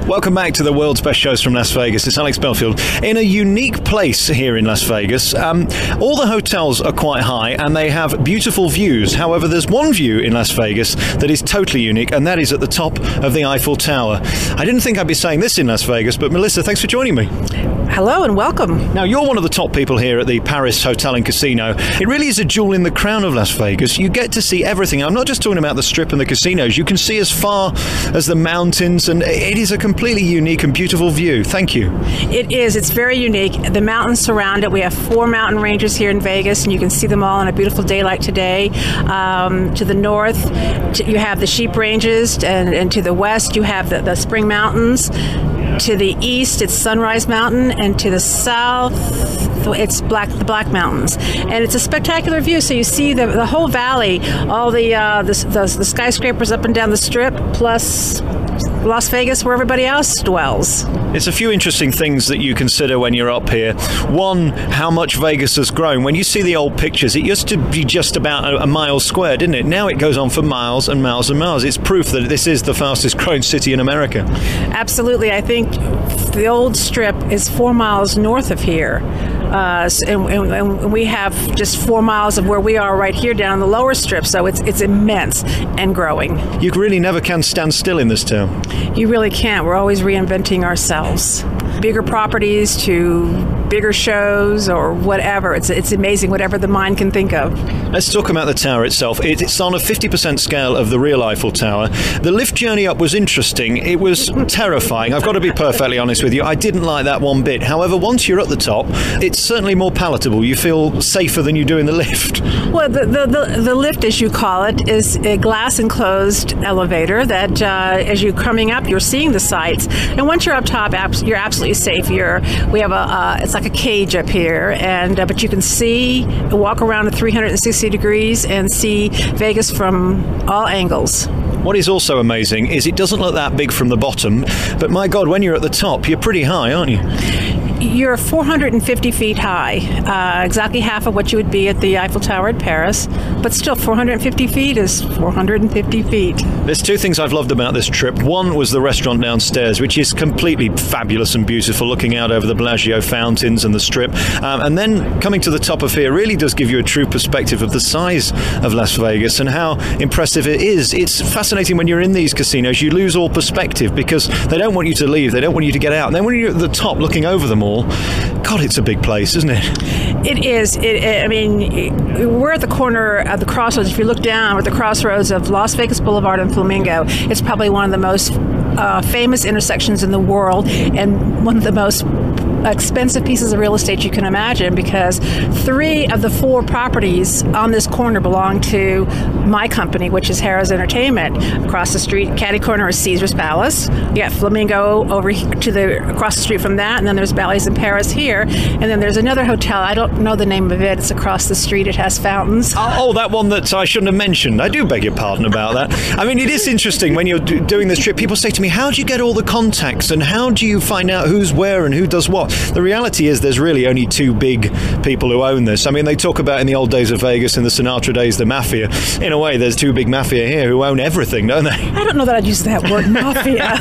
Welcome back to the world's best shows from Las Vegas. It's Alex Belfield in a unique place here in Las Vegas. All the hotels are quite high and they have beautiful views. However, there's one view in Las Vegas that is totally unique, and that is at the top of the Eiffel Tower. I didn't think I'd be saying this in Las Vegas, but Melissa, thanks for joining me. Hello and welcome. Now, you're one of the top people here at the Paris Hotel and Casino. It really is a jewel in the crown of Las Vegas. You get to see everything. I'm not just talking about the Strip and the casinos. You can see as far as the mountains, and it is a completely unique and beautiful view. Thank you. It is. It's very unique. The mountains surround it. We have 4 mountain ranges here in Vegas, and you can see them all on a beautiful day like today. To the north, you have the Sheep Ranges, and to the west, you have the Spring Mountains. To the east, it's Sunrise Mountain, and to the south, it's the Black Mountains. And it's a spectacular view. So you see the whole valley, all the skyscrapers up and down the Strip, plus Las Vegas, where everybody else dwells. It's a few interesting things that you consider when you're up here. One, how much Vegas has grown. When you see the old pictures, it used to be just about a mile square, didn't it? Now it goes on for miles and miles and miles. It's proof that this is the fastest growing city in America. Absolutely. I think the old Strip is 4 miles north of here. And we have just 4 miles of where we are right here down the lower Strip, so it's immense and growing. You really never can stand still in this town. You really can't. We're always reinventing ourselves. Bigger properties to bigger shows or whatever. It's amazing whatever the mind can think of. Let's talk about the tower itself. It's on a 50% scale of the real Eiffel Tower. The lift journey up was interesting. It was terrifying. I've got to be perfectly honest with you. I didn't like that one bit. However, once you're at the top, it's certainly more palatable. You feel safer than you do in the lift. Well, the lift, as you call it, is a glass-enclosed elevator that as you're coming up, you're seeing the sights. And once you're up top, you're absolutely safe. We have it's like a cage up here, and but you can walk around at 360 degrees and see Vegas from all angles. What is also amazing is it doesn't look that big from the bottom, but my God, when you're at the top, you're pretty high, aren't you? You're 450 feet high, exactly half of what you would be at the Eiffel Tower at Paris, but still 450 feet is 450 feet. There's 2 things I've loved about this trip. One was the restaurant downstairs, which is completely fabulous and beautiful, looking out over the Bellagio fountains and the Strip. And then coming to the top of here really does give you a true perspective of the size of Las Vegas and how impressive it is. It's fascinating when you're in these casinos, you lose all perspective because they don't want you to leave, they don't want you to get out. And then when you're at the top looking over them all, God, it's a big place, isn't it? It is. I mean, we're at the corner of the crossroads. If you look down, we're at the crossroads of Las Vegas Boulevard and Flamingo. It's probably one of the most famous intersections in the world and one of the most expensive pieces of real estate you can imagine, because 3 of the 4 properties on this corner belong to my company, which is Harrah's Entertainment. Across the street, catty corner is Caesar's Palace. You got Flamingo over to across the street from that, and then there's Bally's in Paris here, and then there's another hotel. I don't know the name of it. It's across the street. It has fountains. Oh, that one that I shouldn't have mentioned. I do beg your pardon about that. I mean, it is interesting when you're doing this trip. People say to me, how do you get all the contacts and how do you find out who's where and who does what? The reality is there's really only 2 big people who own this. I mean, they talk about in the old days of Vegas, in the Sinatra days, the mafia. In a way, there's 2 big mafia here who own everything, don't they? I don't know that I'd use that word, mafia.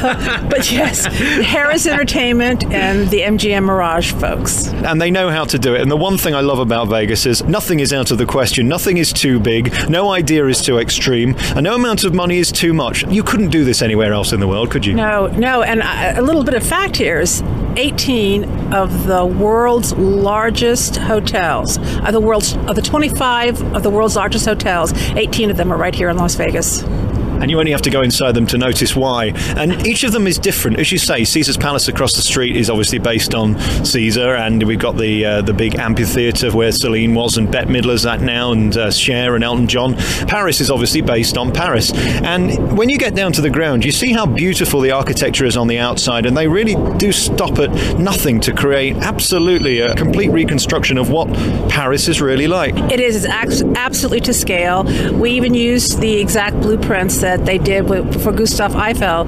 But yes, Harrah's Entertainment and the MGM Mirage folks. And they know how to do it. And the one thing I love about Vegas is nothing is out of the question. Nothing is too big. No idea is too extreme. And no amount of money is too much. You couldn't do this anywhere else in the world, could you? No. And a little bit of fact here is 18 of the world's largest hotels, of the 25 of the world's largest hotels, 18 of them are right here in Las Vegas. And you only have to go inside them to notice why. And each of them is different. As you say, Caesar's Palace across the street is obviously based on Caesar, and we've got the big amphitheatre where Celine was and Bette Midler's at now, and Cher and Elton John. Paris is obviously based on Paris. And when you get down to the ground, you see how beautiful the architecture is on the outside, and they really do stop at nothing to create absolutely a complete reconstruction of what Paris is really like. It is. It's absolutely to scale. We even use the exact blueprints that they did for Gustav Eiffel.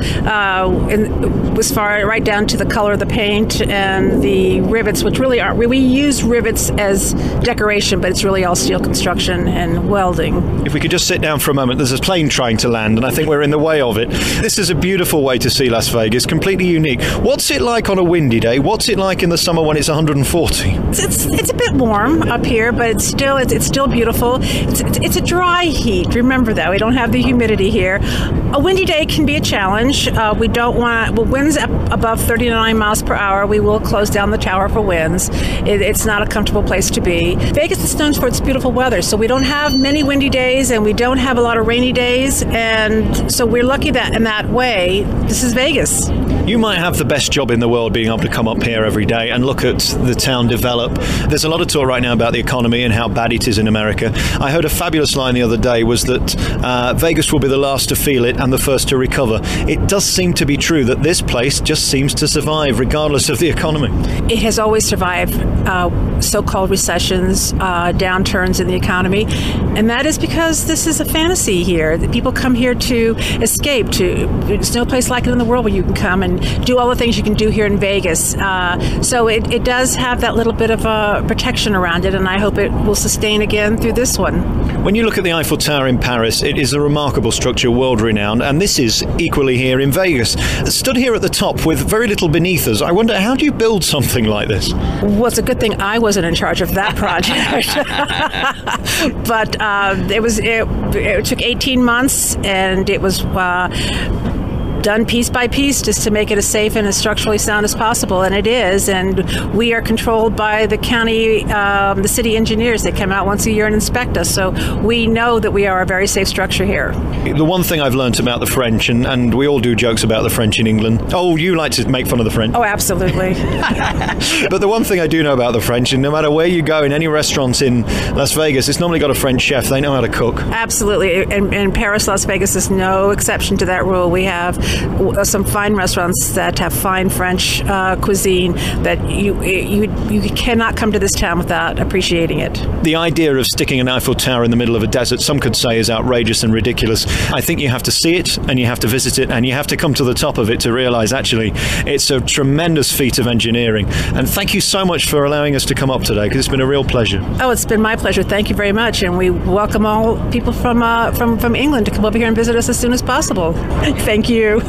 It was right down to the color of the paint and the rivets, which really aren't. We use rivets as decoration, but it's really all steel construction and welding. If we could just sit down for a moment, there's a plane trying to land, and I think we're in the way of it. This is a beautiful way to see Las Vegas, completely unique. What's it like on a windy day? What's it like in the summer when it's 140? It's a bit warm up here, but it's still beautiful. It's a dry heat. Remember that we don't have the humidity here. A windy day can be a challenge. We don't want winds up above 39 miles per hour. We will close down the tower for winds. It's not a comfortable place to be. Vegas is known for its beautiful weather, so we don't have many windy days and we don't have a lot of rainy days, and so we're lucky that in that way, this is Vegas. You might have the best job in the world being able to come up here every day and look at the town develop. There's a lot of talk right now about the economy and how bad it is in America. I heard a fabulous line the other day was that Vegas will be the last to feel it and the first to recover. It does seem to be true that this place just seems to survive regardless of the economy. It has always survived so-called recessions, downturns in the economy, and that is because this is a fantasy here. The people come here to escape. There's no place like it in the world where you can come and do all the things you can do here in Vegas. So it does have that little bit of a protection around it, and I hope it will sustain again through this one. When you look at the Eiffel Tower in Paris, it is a remarkable structure, world-renowned, and this is equally here in Vegas. Stood here at the top with very little beneath us, I wonder, how do you build something like this? Well, it's a good thing I wasn't in charge of that project. But it took 18 months, and it was done piece by piece just to make it as safe and as structurally sound as possible, and it is. And we are controlled by the county, the city engineers. They come out once a year and inspect us, so we know that we are a very safe structure here. The one thing I've learnt about the French, and we all do jokes about the French in England. Oh, you like to make fun of the French? Oh, absolutely. But the one thing I do know about the French, and no matter where you go in any restaurant in Las Vegas, it's normally got a French chef. They know how to cook. Absolutely. And Paris, Las Vegas is no exception to that rule. We have some fine restaurants that have fine French cuisine that you cannot come to this town without appreciating it. The idea of sticking an Eiffel Tower in the middle of a desert, some could say, is outrageous and ridiculous. I think you have to see it, and you have to visit it, and you have to come to the top of it to realize actually it's a tremendous feat of engineering. And thank you so much for allowing us to come up today, because it's been a real pleasure. Oh, it's been my pleasure. Thank you very much, and we welcome all people from England to come over here and visit us as soon as possible. Thank you.